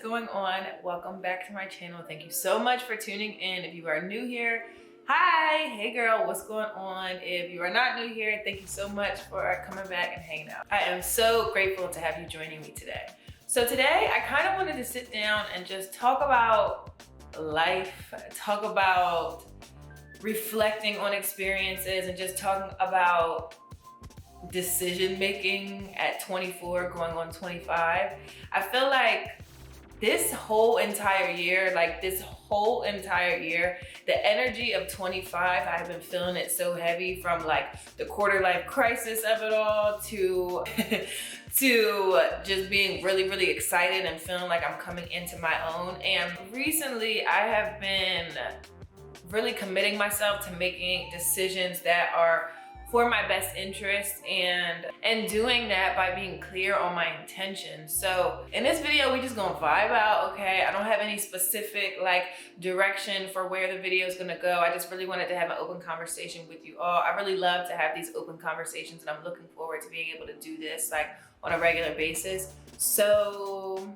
going on? Welcome back to my channel. Thank you so much for tuning in. If you are new here, hi, hey girl, what's going on? If you are not new here, thank you so much for coming back and hanging out. I am so grateful to have you joining me today. So today I kind of wanted to sit down and just talk about life, talk about reflecting on experiences, and just talking about decision making at 24 going on 25. I feel like this whole entire year, the energy of 25, I've been feeling it so heavy, from like the quarter life crisis of it all to to just being really, really excited and feeling like I'm coming into my own. And recently I have been really committing myself to making decisions that are for my best interest, and doing that by being clear on my intentions. So in this video, we just gonna vibe out, okay? I don't have any specific like direction for where the video is gonna go. I just really wanted to have an open conversation with you all. I really love to have these open conversations, and I'm looking forward to being able to do this like on a regular basis. So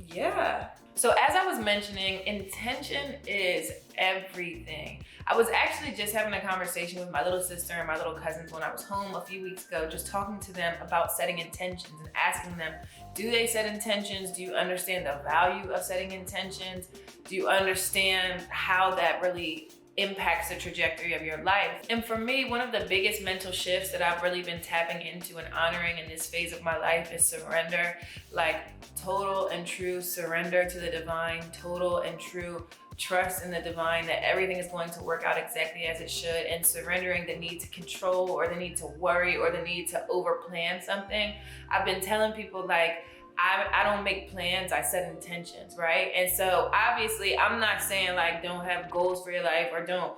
yeah. So as I was mentioning, intention is everything. I was actually just having a conversation with my little sister and my little cousins when I was home a few weeks ago, just talking to them about setting intentions and asking them, do they set intentions? Do you understand the value of setting intentions? Do you understand how that really impacts the trajectory of your life? And for me, one of the biggest mental shifts that I've really been tapping into and honoring in this phase of my life is surrender. Like total and true surrender to the divine, total and true trust in the divine that everything is going to work out exactly as it should, and surrendering the need to control or the need to worry or the need to overplan something. I've been telling people like, I don't make plans, I set intentions, right? And so obviously I'm not saying like don't have goals for your life or don't,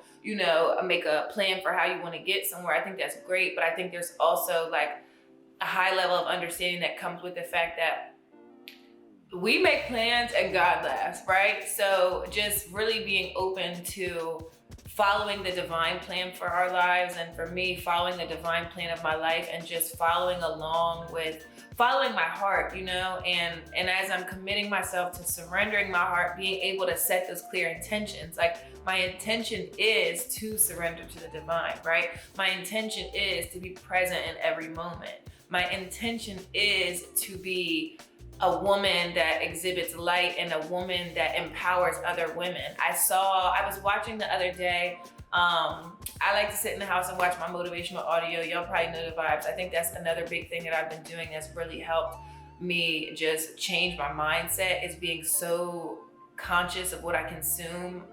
make a plan for how you want to get somewhere. I think that's great, but I think there's also like a high level of understanding that comes with the fact that we make plans and God laughs, right? So just really being open to following the divine plan for our lives, and for me, following the divine plan of my life and just following along with following my heart, and as I'm committing myself to surrendering my heart, being able to set those clear intentions. Like my intention is to surrender to the divine, right? My intention is to be present in every moment. My intention is to be a woman that exhibits light and a woman that empowers other women. I was watching the other day, I like to sit in the house and watch my motivational audio. Y'all probably know the vibes. I think that's another big thing that I've been doing that's really helped me just change my mindset, is being so conscious of what I consume,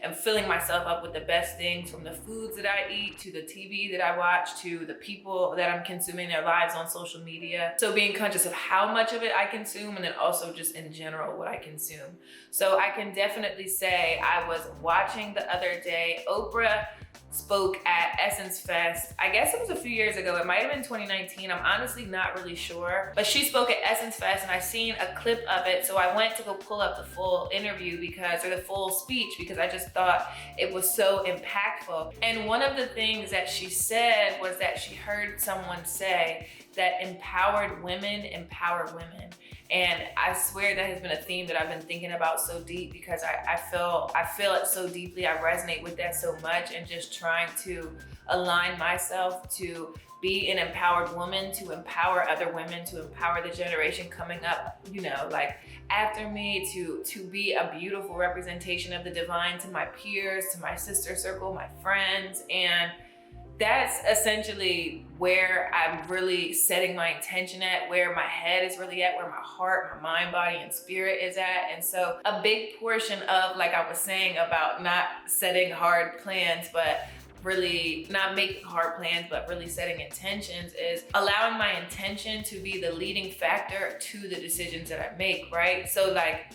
and filling myself up with the best things, from the foods that I eat to the TV that I watch to the people that I'm consuming their lives on social media. So being conscious of how much of it I consume, and then also just in general what I consume. So I can definitely say I was watching the other day, Oprah spoke at Essence Fest. I guess it was a few years ago. It might have been 2019. I'm honestly not really sure. But she spoke at Essence Fest, and I seen a clip of it. So I went to go pull up the full interview or the full speech, because I just thought it was so impactful. And one of the things that she said was that she heard someone say that empowered women empower women. And I swear that has been a theme that I've been thinking about so deep, because I feel it so deeply. I resonate with that so much, and just trying to align myself to be an empowered woman, to empower other women, to empower the generation coming up, like after me, to be a beautiful representation of the divine to my peers, to my sister circle, my friends. And that's essentially where I'm really setting my intention at, where my head is really at, where my heart, my mind, body, and spirit is at. And so a big portion of, like I was saying about not setting hard plans, but really not making hard plans, but really setting intentions, is allowing my intention to be the leading factor to the decisions that I make, right? So like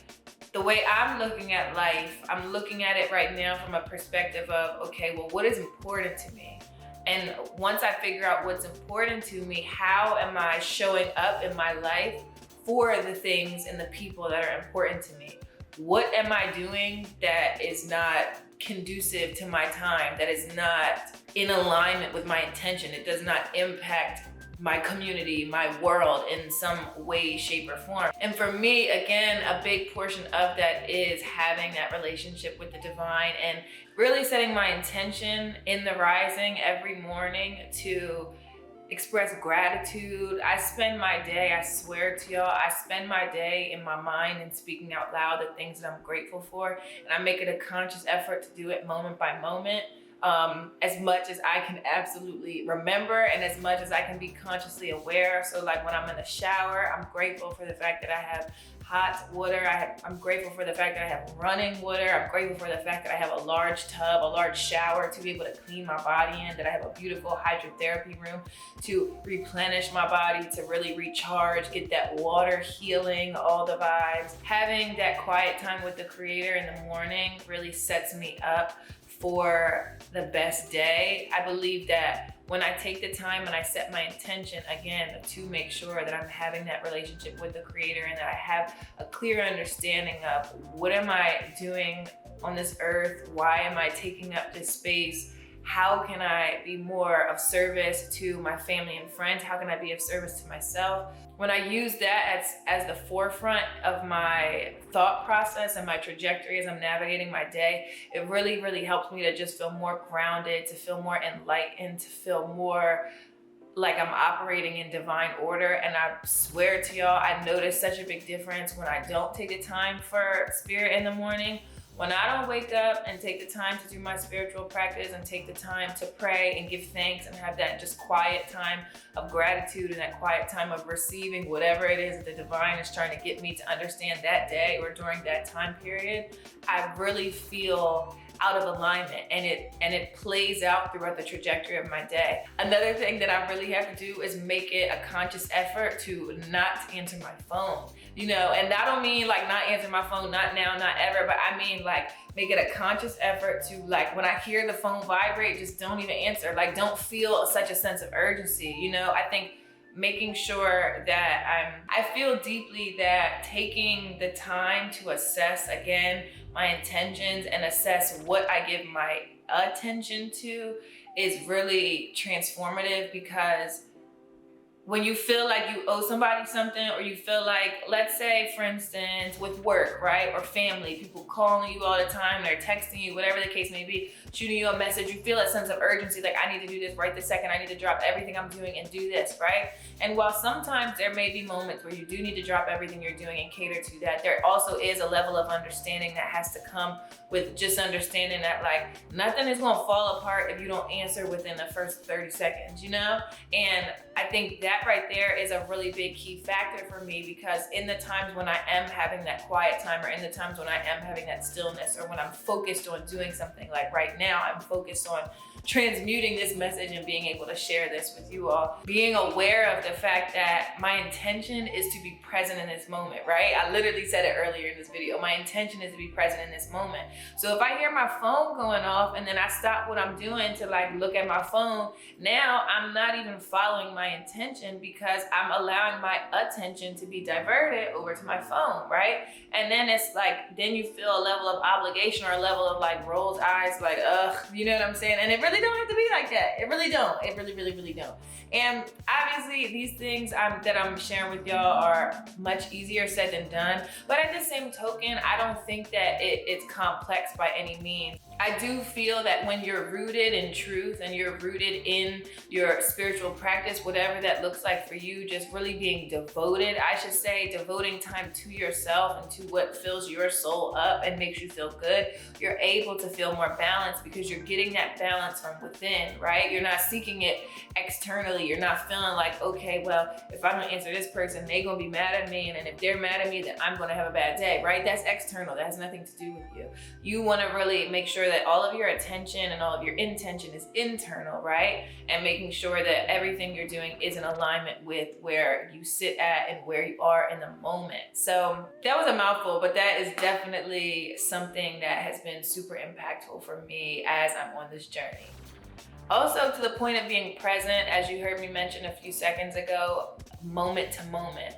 the way I'm looking at life, I'm looking at it right now from a perspective of, okay, well, what is important to me? And once I figure out what's important to me, how am I showing up in my life for the things and the people that are important to me? What am I doing that is not conducive to my time, that is not in alignment with my intention? It does not impact my community, my world in some way, shape, or form. And for me, again, a big portion of that is having that relationship with the divine and really setting my intention in the rising every morning to express gratitude. I spend my day, I swear to y'all, I spend my day in my mind and speaking out loud the things that I'm grateful for. And I make it a conscious effort to do it moment by moment. As much as I can absolutely remember and as much as I can be consciously aware. So like when I'm in the shower, I'm grateful for the fact that I have hot water. I'm grateful for the fact that I have running water. I'm grateful for the fact that I have a large tub, a large shower to be able to clean my body in, that I have a beautiful hydrotherapy room to replenish my body, to really recharge, get that water healing, all the vibes. Having that quiet time with the Creator in the morning really sets me up for the best day. I believe that when I take the time and I set my intention, again, to make sure that I'm having that relationship with the Creator and that I have a clear understanding of what am I doing on this earth? Why am I taking up this space? How can I be more of service to my family and friends? How can I be of service to myself? When I use that as the forefront of my thought process and my trajectory as I'm navigating my day, it really, really helps me to just feel more grounded, to feel more enlightened, to feel more like I'm operating in divine order. And I swear to y'all, I notice such a big difference when I don't take the time for spirit in the morning. When I don't wake up and take the time to do my spiritual practice and take the time to pray and give thanks and have that just quiet time of gratitude and that quiet time of receiving whatever it is that the divine is trying to get me to understand that day or during that time period, I really feel out of alignment, and it plays out throughout the trajectory of my day. Another thing that I really have to do is make it a conscious effort to not answer my phone. And I don't mean like not answer my phone, not now, not ever, but I mean like make it a conscious effort to, like, when I hear the phone vibrate, just don't even answer. Like, don't feel such a sense of urgency. I think making sure that I feel deeply that taking the time to assess, again, my intentions and assess what I give my attention to is really transformative. Because when you feel like you owe somebody something, or you feel like, let's say for instance with work, right, or family, people calling you all the time, they're texting you, whatever the case may be, shooting you a message, you feel a sense of urgency, like I need to do this right this second, I need to drop everything I'm doing and do this, right? And while sometimes there may be moments where you do need to drop everything you're doing and cater to that, there also is a level of understanding that has to come with just understanding that like nothing is gonna fall apart if you don't answer within the first 30 seconds, And I think that right there is a really big key factor for me, because in the times when I am having that quiet time, or in the times when I am having that stillness, or when I'm focused on doing something, like right now I'm focused on transmuting this message and being able to share this with you all, being aware of the fact that my intention is to be present in this moment, right? I literally said it earlier in this video. My intention is to be present in this moment. So if I hear my phone going off and then I stop what I'm doing to like look at my phone, now I'm not even following my intention, because I'm allowing my attention to be diverted over to my phone, right? And then it's like, then you feel a level of obligation or a level of like rolls eyes, like, ugh, you know what I'm saying? And it really don't have to be like that. It really don't. It really, really, really don't. And obviously these things that I'm sharing with y'all are much easier said than done. But at the same token, I don't think that it's complex by any means. I do feel that when you're rooted in truth and you're rooted in your spiritual practice, whatever that looks like for you, just really being devoted, I should say, devoting time to yourself and to what fills your soul up and makes you feel good, you're able to feel more balanced, because you're getting that balance from within, right? You're not seeking it externally. You're not feeling like, okay, well, if I don't answer this person, they're gonna be mad at me, and if they're mad at me, then I'm gonna have a bad day, right? That's external. That has nothing to do with you. You wanna really make sure that all of your attention and all of your intention is internal, right? And making sure that everything you're doing is in alignment with where you sit at and where you are in the moment. So that was a mouthful, but that is definitely something that has been super impactful for me as I'm on this journey. Also, to the point of being present, as you heard me mention a few seconds ago, moment to moment.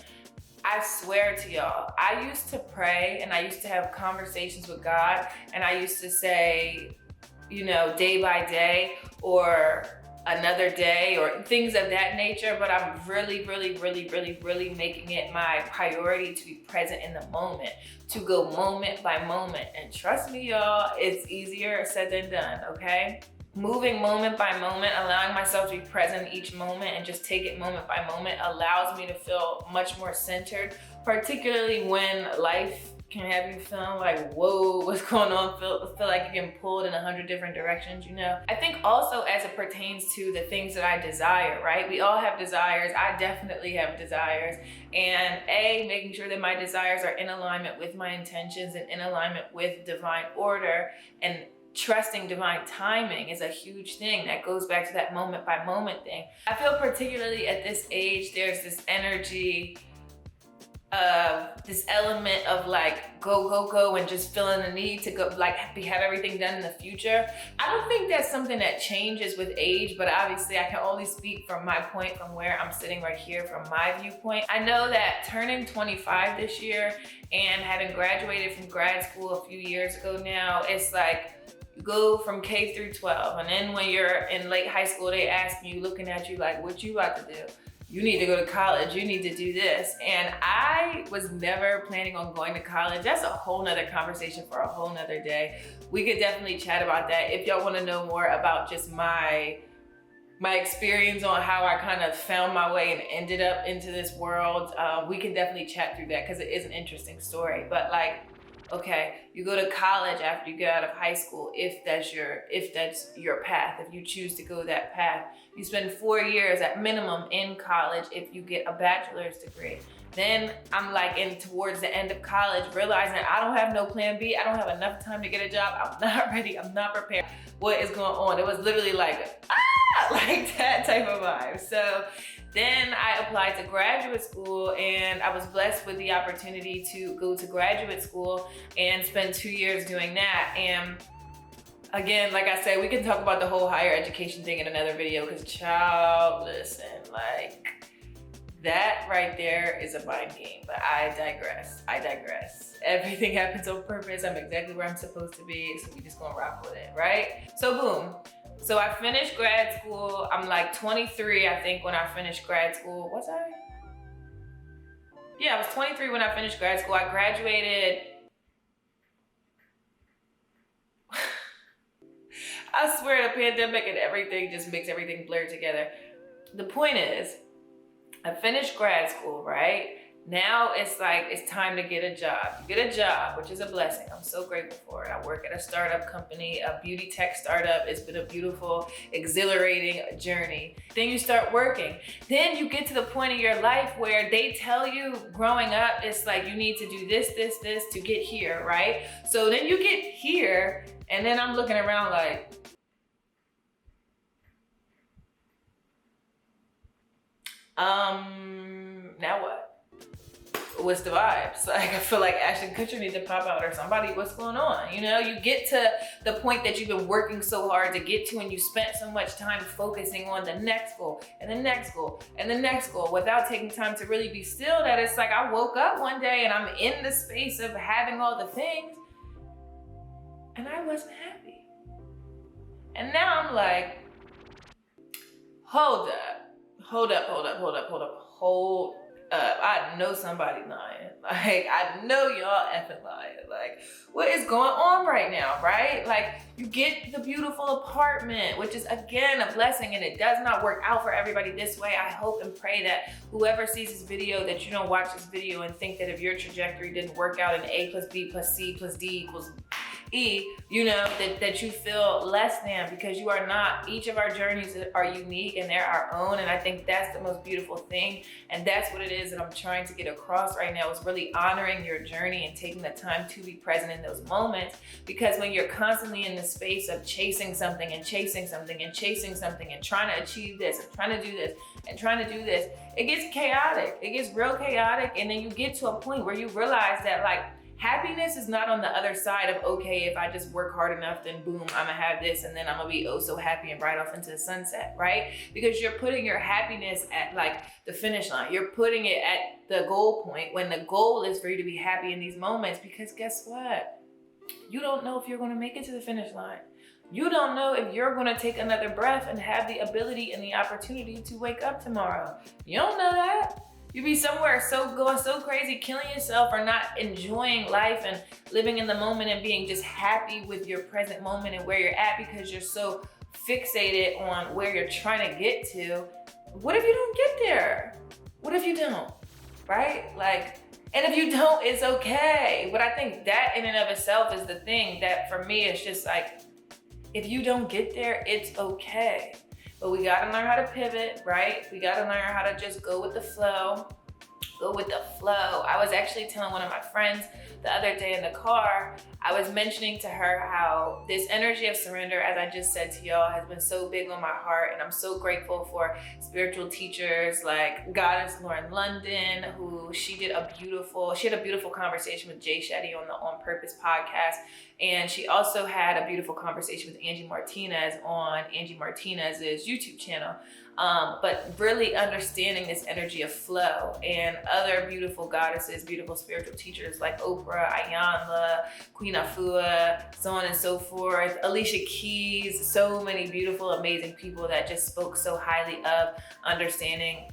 I swear to y'all, I used to pray and I used to have conversations with God, and I used to say, day by day, or another day or things of that nature, but I'm really making it my priority to be present in the moment, to go moment by moment. And trust me, y'all, it's easier said than done, okay? Moving moment by moment, allowing myself to be present in each moment and just take it moment by moment allows me to feel much more centered, particularly when life can have you feeling like, whoa, what's going on? Feel like you're getting pulled in 100 different directions, you know? I think also as it pertains to the things that I desire, right? We all have desires. I definitely have desires. And making sure that my desires are in alignment with my intentions and in alignment with divine order and trusting divine timing is a huge thing that goes back to that moment by moment thing. I feel particularly at this age, there's this energy this element of like go and just feeling the need to go like have everything done in the future. I don't think that's something that changes with age, but obviously I can only speak from my point, from where I'm sitting right here, from my viewpoint. I know that turning 25 this year and having graduated from grad school a few years ago now, it's like you go from K through 12, and then when you're in late high school, they ask you, looking at you like, what you about to do? You need to go to college, you need to do this. And I was never planning on going to college. That's a whole nother conversation for a whole nother day. We could definitely chat about that. If y'all wanna know more about just my experience on how I kind of found my way and ended up into this world, we can definitely chat through that because it is an interesting story. But like, okay, you go to college after you get out of high school, if that's your path, if you choose to go that path. You spend 4 years at minimum in college if you get a bachelor's degree. Then I'm like towards the end of college, realizing I don't have no plan B. I don't have enough time to get a job. I'm not ready. I'm not prepared. What is going on? It was literally like, like that type of vibe. So then I applied to graduate school, and I was blessed with the opportunity to go to graduate school and spend 2 years doing that. And again, like I said, we can talk about the whole higher education thing in another video, because child, listen, like that right there is a mind game, but I digress. Everything happens on purpose. I'm exactly where I'm supposed to be, so we just gonna rock with it, right? So boom. So I finished grad school. I'm like 23, I think, when I finished grad school. Was I? Yeah, I was 23 when I finished grad school. I graduated. I swear the pandemic and everything just makes everything blur together. The point is, I finished grad school, right? Now it's like, it's time to get a job. You get a job, which is a blessing. I'm so grateful for it. I work at a startup company, a beauty tech startup. It's been a beautiful, exhilarating journey. Then you start working. Then you get to the point in your life where they tell you growing up, it's like you need to do this to get here, right? So then you get here, and then I'm looking around like, now what? What's the vibes? Like, I feel like Ashton Kutcher needs to pop out, or somebody. What's going on? You know, you get to the point that you've been working so hard to get to, and you spent so much time focusing on the next goal and the next goal and the next goal without taking time to really be still, that it's like I woke up one day and I'm in the space of having all the things and I wasn't happy. And now I'm like, hold up. I know somebody lying. Like, I know y'all effing lying. Like, what is going on right now, right? Like, you get the beautiful apartment, which is, again, a blessing, and it does not work out for everybody this way. I hope and pray that whoever sees this video, that you don't watch this video and think that if your trajectory didn't work out in A plus B plus C plus D equals E, you know, that you feel less than, because you are not. Each of our journeys are unique and they're our own, and I think that's the most beautiful thing, and that's what it is that I'm trying to get across right now, is really honoring your journey and taking the time to be present in those moments. Because when you're constantly in the space of chasing something and chasing something and chasing something and trying to achieve this and trying to do this and trying to do this, it gets chaotic. It gets real chaotic, and then you get to a point where you realize that, like, happiness is not on the other side of, okay, if I just work hard enough, then boom, I'm gonna have this, and then I'm gonna be oh so happy and right off into the sunset, right? Because you're putting your happiness at like the finish line. You're putting it at the goal point, when the goal is for you to be happy in these moments. Because guess what? You don't know if you're gonna make it to the finish line. You don't know if you're gonna take another breath and have the ability and the opportunity to wake up tomorrow. You don't know that. You be somewhere going so crazy, killing yourself, or not enjoying life and living in the moment and being just happy with your present moment and where you're at because you're so fixated on where you're trying to get to. What if you don't get there? What if you don't, right? And if you don't, it's okay. But I think that in and of itself is the thing that for me, it's just like, if you don't get there, it's okay. But we gotta learn how to pivot, right? We gotta learn how to just go with the flow. Go with the flow. I was actually telling one of my friends the other day in the car, I was mentioning to her how this energy of surrender, as I just said to y'all, has been so big on my heart. And I'm so grateful for spiritual teachers like Goddess Lauren London, who she had a beautiful conversation with Jay Shetty on the On Purpose podcast. And she also had a beautiful conversation with Angie Martinez on Angie Martinez's YouTube channel. But really understanding this energy of flow and other beautiful goddesses, beautiful spiritual teachers like Oprah, Ayanla, Queen Afua, so on and so forth, Alicia Keys, so many beautiful, amazing people that just spoke so highly of understanding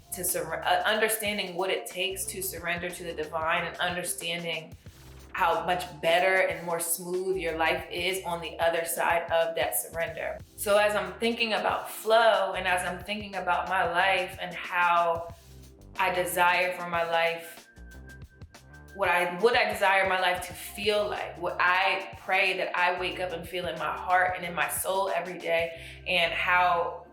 what it takes to surrender to the divine and understanding how much better and more smooth your life is on the other side of that surrender. So as I'm thinking about flow and as I'm thinking about my life and how I desire for my life, what I desire my life to feel like, what I pray that I wake up and feel in my heart and in my soul every day, and how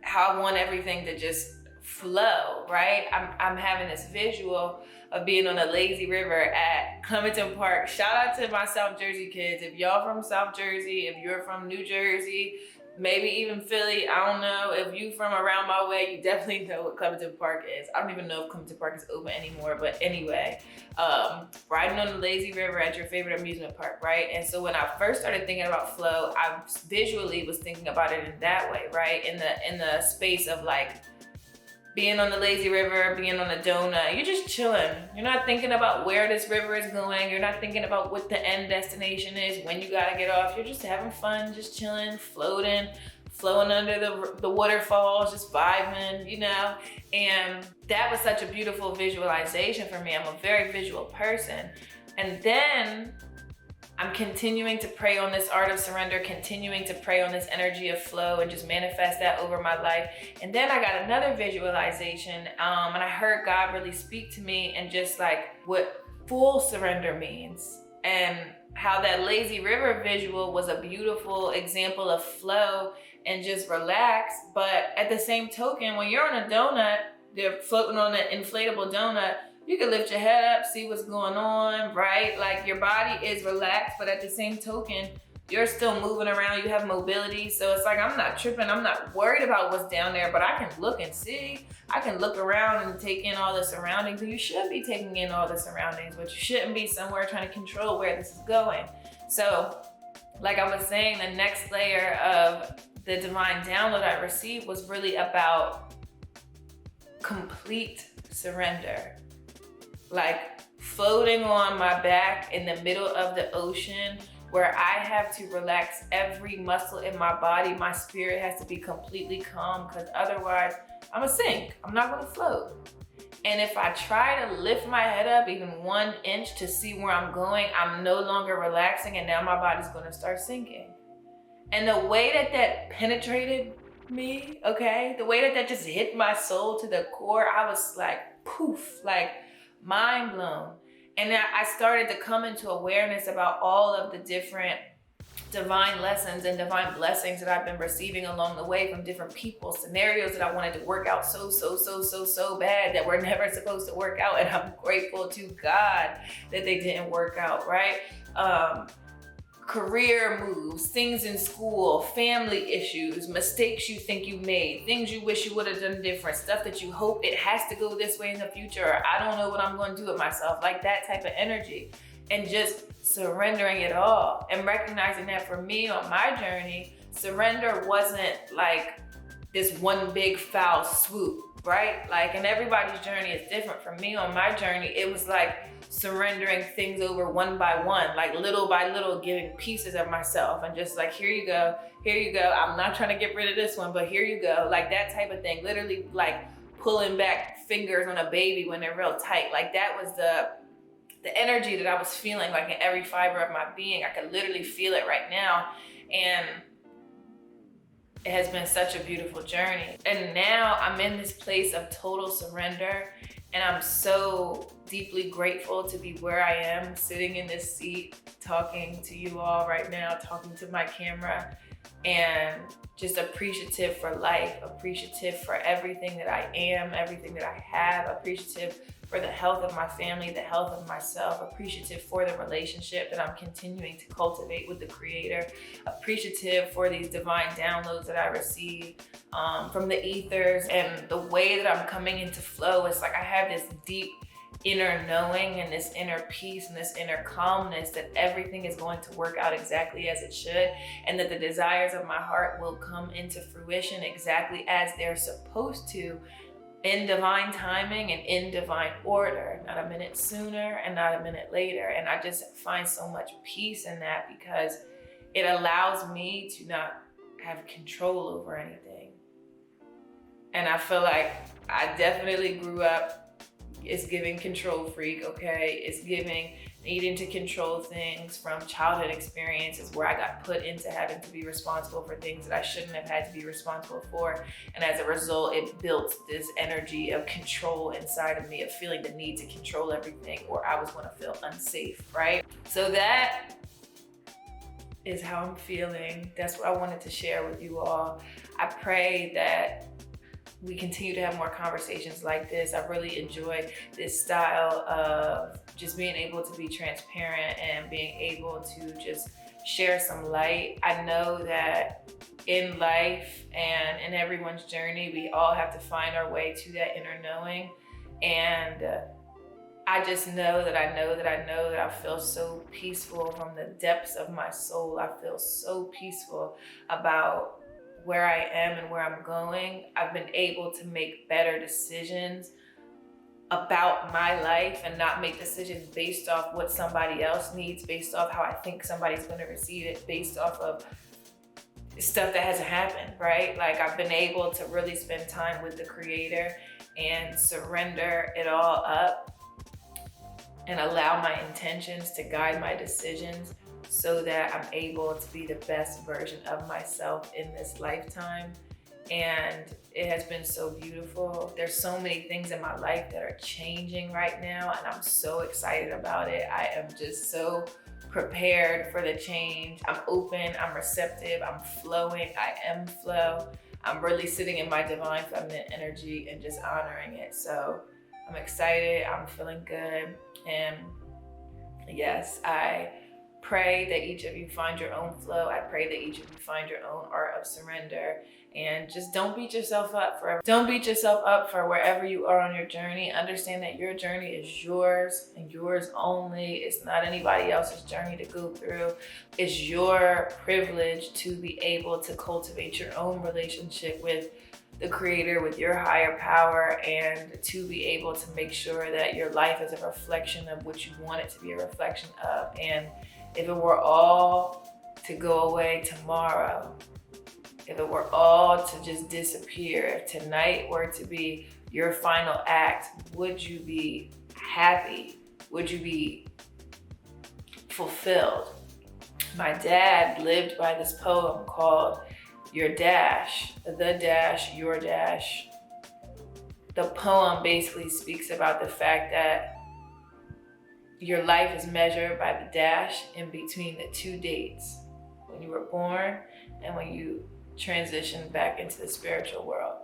I want everything to just flow, right? I'm having this visual of being on a lazy river at Clementon Park. Shout out to my South Jersey kids. If y'all from South Jersey, if you're from New Jersey, maybe even Philly, I don't know. If you from around my way, you definitely know what Clementon Park is. I don't even know if Clementon Park is open anymore, but anyway, riding on the lazy river at your favorite amusement park, right? And so when I first started thinking about flow, I visually was thinking about it in that way, right? In the space of like, being on the lazy river, being on a donut, you're just chilling. You're not thinking about where this river is going. You're not thinking about what the end destination is, when you gotta get off. You're just having fun, just chilling, floating, flowing under the waterfalls, just vibing, you know? And that was such a beautiful visualization for me. I'm a very visual person. And then I'm continuing to pray on this art of surrender, continuing to pray on this energy of flow and just manifest that over my life. And then I got another visualization and I heard God really speak to me and just like what full surrender means and how that lazy river visual was a beautiful example of flow and just relax. But at the same token, when you're on a donut, they're floating on an inflatable donut, you can lift your head up, see what's going on, right? Like your body is relaxed, but at the same token, you're still moving around, you have mobility. So it's like, I'm not tripping, I'm not worried about what's down there, but I can look and see. I can look around and take in all the surroundings. And you should be taking in all the surroundings, but you shouldn't be somewhere trying to control where this is going. So like I was saying, the next layer of the divine download I received was really about complete surrender. Like floating on my back in the middle of the ocean where I have to relax every muscle in my body. My spirit has to be completely calm because otherwise I'm gonna sink. I'm not gonna float. And if I try to lift my head up even 1 inch to see where I'm going, I'm no longer relaxing and now my body's gonna start sinking. And the way that penetrated me, okay? The way that just hit my soul to the core, I was like, poof, like mind blown. And I started to come into awareness about all of the different divine lessons and divine blessings that I've been receiving along the way from different people, scenarios that I wanted to work out so bad that were never supposed to work out. And I'm grateful to God that they didn't work out, right? Career moves, things in school, family issues, mistakes you think you made, things you wish you would have done different, stuff that you hope it has to go this way in the future, or I don't know what I'm going to do with myself, like that type of energy. And just surrendering it all and recognizing that for me on my journey, surrender wasn't like this one big foul swoop, right? Like, and everybody's journey is different. For me, on my journey, it was like surrendering things over one by one, like little by little, giving pieces of myself and just like, here you go, here you go. I'm not trying to get rid of this one, but here you go. Like that type of thing, literally like pulling back fingers on a baby when they're real tight. Like that was the energy that I was feeling, like in every fiber of my being. I could literally feel it right now. And it has been such a beautiful journey. And now I'm in this place of total surrender, and I'm so deeply grateful to be where I am, sitting in this seat, talking to you all right now, talking to my camera, and just appreciative for life, appreciative for everything that I am, everything that I have, appreciative for the health of my family, the health of myself, appreciative for the relationship that I'm continuing to cultivate with the Creator, appreciative for these divine downloads that I receive from the ethers, and the way that I'm coming into flow. It's like I have this deep inner knowing and this inner peace and this inner calmness that everything is going to work out exactly as it should, and that the desires of my heart will come into fruition exactly as they're supposed to, in divine timing and in divine order, not a minute sooner and not a minute later. And I just find so much peace in that, because it allows me to not have control over anything. And I feel like I definitely grew up, it's giving control freak, okay? It's giving needing to control things from childhood experiences where I got put into having to be responsible for things that I shouldn't have had to be responsible for. And as a result, it built this energy of control inside of me, of feeling the need to control everything, or I was gonna feel unsafe, right? So that is how I'm feeling. That's what I wanted to share with you all. I pray that we continue to have more conversations like this. I really enjoy this style of just being able to be transparent and being able to just share some light. I know that in life and in everyone's journey, we all have to find our way to that inner knowing. And I just know that I know that I know that I feel so peaceful from the depths of my soul. I feel so peaceful about where I am and where I'm going. I've been able to make better decisions about my life and not make decisions based off what somebody else needs, based off how I think somebody's gonna receive it, based off of stuff that hasn't happened, right? Like I've been able to really spend time with the Creator and surrender it all up and allow my intentions to guide my decisions, so that I'm able to be the best version of myself in this lifetime. And it has been so beautiful. There's so many things in my life that are changing right now, and I'm so excited about it. I am just so prepared for the change. I'm open, I'm receptive, I'm flowing, I am flow. I'm really sitting in my divine feminine energy and just honoring it. So I'm excited, I'm feeling good. And yes, I pray that each of you find your own flow. I pray that each of you find your own art of surrender, and just don't beat yourself up forever. Don't beat yourself up for wherever you are on your journey. Understand that your journey is yours and yours only. It's not anybody else's journey to go through. It's your privilege to be able to cultivate your own relationship with the Creator, with your higher power, and to be able to make sure that your life is a reflection of what you want it to be a reflection of. And if it were all to go away tomorrow, if it were all to just disappear, if tonight were to be your final act, would you be happy? Would you be fulfilled? My dad lived by this poem called Your Dash, the dash, your dash. The poem basically speaks about the fact that your life is measured by the dash in between the two dates, when you were born and when you transitioned back into the spiritual world.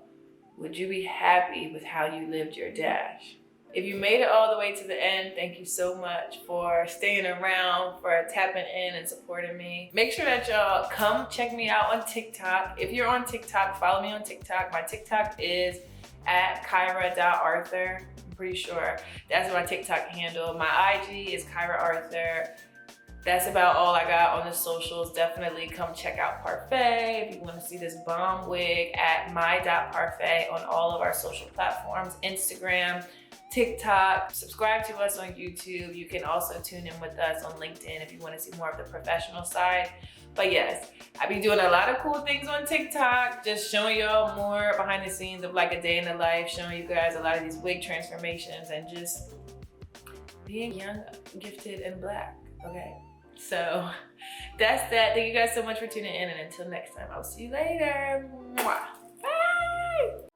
Would you be happy with how you lived your dash? If you made it all the way to the end, thank you so much for staying around, for tapping in and supporting me. Make sure that y'all come check me out on TikTok. If you're on TikTok, follow me on TikTok. My TikTok is at Kyrah.Arthur. I'm pretty sure that's my TikTok handle. My IG is Kyrah Arthur. that's about all I got on the socials. Definitely come check out Parfait if you want to see this bomb wig at my.parfait on all of our social platforms, Instagram, TikTok. Subscribe to us on YouTube. You can also tune in with us on LinkedIn if you want to see more of the professional side. But yes, I be doing a lot of cool things on TikTok, just showing y'all more behind the scenes of like a day in the life, showing you guys a lot of these wig transformations and just being young, gifted, and Black, okay? So that's that. Thank you guys so much for tuning in, and until next time, I'll see you later. Mwah. Bye.